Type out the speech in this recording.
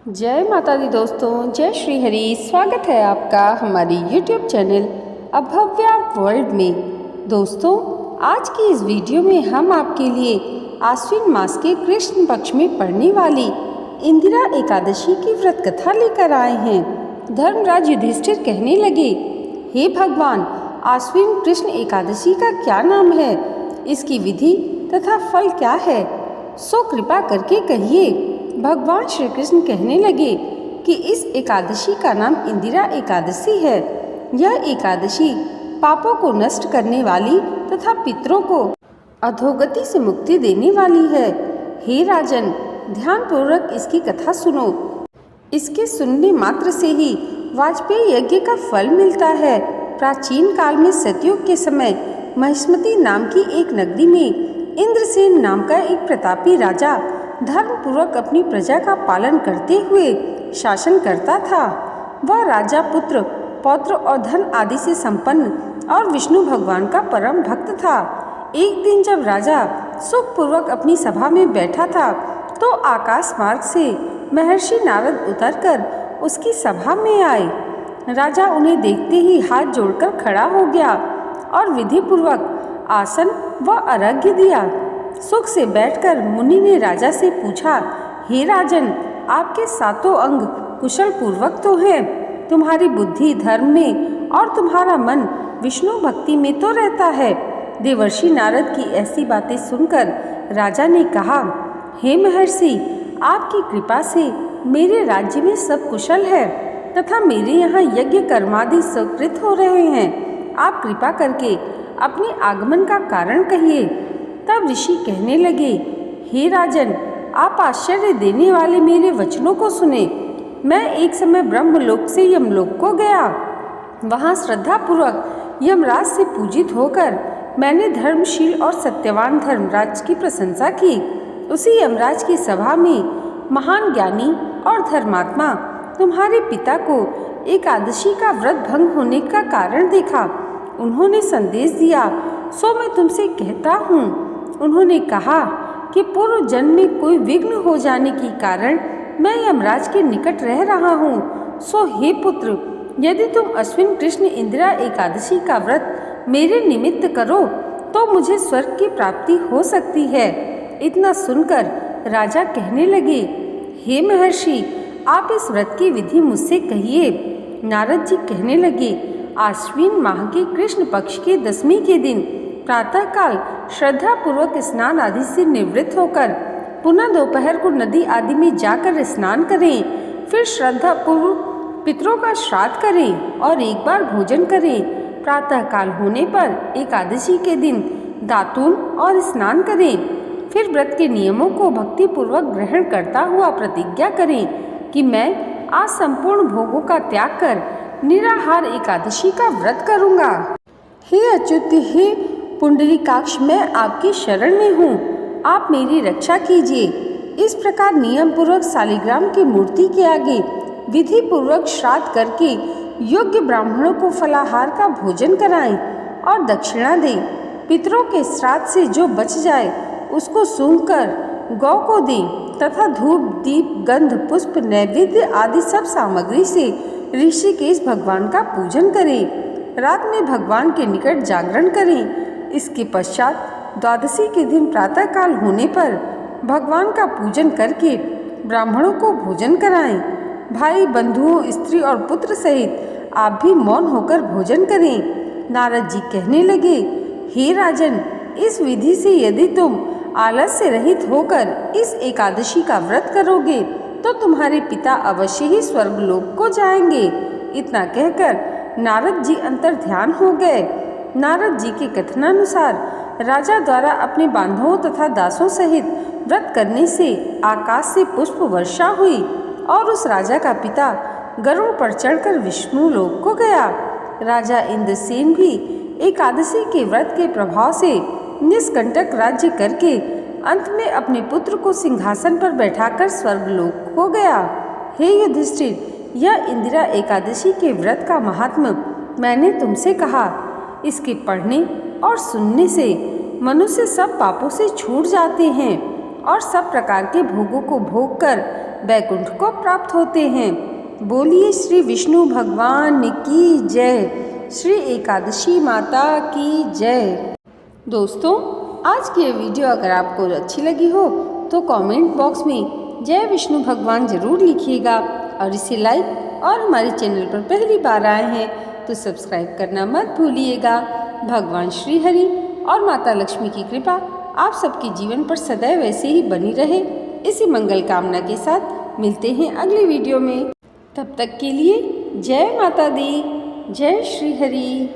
जय माता दी दोस्तों, जय श्री हरि। स्वागत है आपका हमारी YouTube चैनल अभव्या वर्ल्ड में। दोस्तों, आज की इस वीडियो में हम आपके लिए आश्विन मास के कृष्ण पक्ष में पड़ने वाली इंदिरा एकादशी की व्रत कथा लेकर आए हैं। धर्मराज युधिष्ठिर कहने लगे, हे भगवान, आश्विन कृष्ण एकादशी का क्या नाम है, इसकी विधि तथा फल क्या है, सो कृपा करके कहिए। भगवान श्री कृष्ण कहने लगे कि इस एकादशी का नाम इंदिरा एकादशी है। यह एकादशी पापों को नष्ट करने वाली तथा पितरों को अधोगति से मुक्ति देने वाली है। हे राजन, ध्यानपूर्वक इसकी कथा सुनो। इसके सुनने मात्र से ही वाजपेयी यज्ञ का फल मिलता है। प्राचीन काल में सतयुग के समय महिष्मती नाम की एक नगरी में इंद्रसेन नाम का एक प्रतापी राजा धर्मपूर्वक अपनी प्रजा का पालन करते हुए शासन करता था। वह राजा पुत्र, पौत्र और धन आदि से संपन्न और विष्णु भगवान का परम भक्त था। एक दिन जब राजा सुखपूर्वक अपनी सभा में बैठा था तो आकाश मार्ग से महर्षि नारद उतरकर उसकी सभा में आए। राजा उन्हें देखते ही हाथ जोड़कर खड़ा हो गया और विधि पूर्वक आसन व अर्घ्य दिया। सुख से बैठकर मुनि ने राजा से पूछा, हे राजन, आपके सातों अंग कुशल पूर्वक तो हैं, तुम्हारी बुद्धि धर्म में और तुम्हारा मन विष्णु भक्ति में तो रहता है। देवर्षि नारद की ऐसी बातें सुनकर राजा ने कहा, हे महर्षि, आपकी कृपा से मेरे राज्य में सब कुशल है तथा मेरे यहाँ यज्ञ कर्मादि सुकृत हो रहे हैं। आप कृपा करके अपने आगमन का कारण कहिए। तब ऋषि कहने लगे, हे राजन, आप आश्चर्य देने वाले मेरे वचनों को सुने। मैं एक समय ब्रह्मलोक से यमलोक को गया। वहाँ श्रद्धापूर्वक यमराज से पूजित होकर मैंने धर्मशील और सत्यवान धर्मराज की प्रशंसा की। उसी यमराज की सभा में महान ज्ञानी और धर्मात्मा तुम्हारे पिता को एकादशी का व्रत भंग होने का कारण देखा। उन्होंने संदेश दिया, सो मैं तुमसे कहता हूँ। उन्होंने कहा कि पूर्व जन्म में कोई विघ्न हो जाने के कारण मैं यमराज के निकट रह रहा हूँ। सो हे पुत्र, यदि तुम अश्विन कृष्ण इंदिरा एकादशी का व्रत मेरे निमित्त करो तो मुझे स्वर्ग की प्राप्ति हो सकती है। इतना सुनकर राजा कहने लगे, हे महर्षि, आप इस व्रत की विधि मुझसे कहिए। नारद जी कहने लगे, आश्विन माह के कृष्ण पक्ष के 10वीं के दिन प्रातःकाल श्रद्धा पूर्वक स्नान आदि से निवृत्त होकर पुनः दोपहर को नदी आदि में जाकर स्नान करें। फिर श्रद्धा पूर्वक पितरों का श्राद्ध करें और एक बार भोजन करें। प्रातःकाल होने पर एकादशी के दिन दातून और स्नान करें। फिर व्रत के नियमों को भक्ति पूर्वक ग्रहण करता हुआ प्रतिज्ञा करें कि मैं आज संपूर्ण भोगों का त्याग कर निराहार एकादशी का व्रत करूँगा। हे अच्युत, हे पुंडरीकाक्ष, मैं आपकी शरण में हूँ, आप मेरी रक्षा कीजिए। इस प्रकार नियम पूर्वक शालिग्राम की मूर्ति के आगे विधि पूर्वक श्राद्ध करके योग्य ब्राह्मणों को फलाहार का भोजन कराएं और दक्षिणा दें। पितरों के श्राद्ध से जो बच जाए उसको सूंघकर गौ को दें तथा धूप, दीप, गंध, पुष्प, नैवेद्य आदि सब सामग्री से ऋषिकेश भगवान का पूजन करें। रात में भगवान के निकट जागरण करें। इसके पश्चात द्वादशी के दिन प्रातःकाल होने पर भगवान का पूजन करके ब्राह्मणों को भोजन कराएं। भाई, बंधुओं, स्त्री और पुत्र सहित आप भी मौन होकर भोजन करें। नारद जी कहने लगे, हे राजन, इस विधि से यदि तुम आलस्य रहित होकर इस एकादशी का व्रत करोगे तो तुम्हारे पिता अवश्य ही स्वर्गलोक को जाएंगे। इतना कहकर नारद जी अंतर ध्यान हो गए। नारद जी के कथनानुसार राजा द्वारा अपने बांधवों तथा दासों सहित व्रत करने से आकाश से पुष्प वर्षा हुई और उस राजा का पिता गरुड़ पर चढ़कर विष्णु लोक को गया। राजा इंद्रसेन भी एकादशी के व्रत के प्रभाव से निष्कंटक राज्य करके अंत में अपने पुत्र को सिंहासन पर बैठाकर स्वर्गलोक हो गया। हे युधिष्ठिर, यह इंदिरा एकादशी के व्रत का महात्म्य मैंने तुमसे कहा। इसके पढ़ने और सुनने से मनुष्य सब पापों से छूट जाते हैं और सब प्रकार के भोगों को भोग कर वैकुंठ को प्राप्त होते हैं। बोलिए श्री विष्णु भगवान की जय, श्री एकादशी माता की जय। दोस्तों, आज की ये वीडियो अगर आपको अच्छी लगी हो तो कमेंट बॉक्स में जय विष्णु भगवान ज़रूर लिखिएगा और इसे लाइक और हमारे चैनल पर पहली बार आए हैं तो सब्सक्राइब करना मत भूलिएगा। भगवान श्री हरि और माता लक्ष्मी की कृपा आप सबके जीवन पर सदैव ऐसे ही बनी रहे, इसी मंगल कामना के साथ मिलते हैं अगली वीडियो में। तब तक के लिए जय माता दी, जय श्री हरि।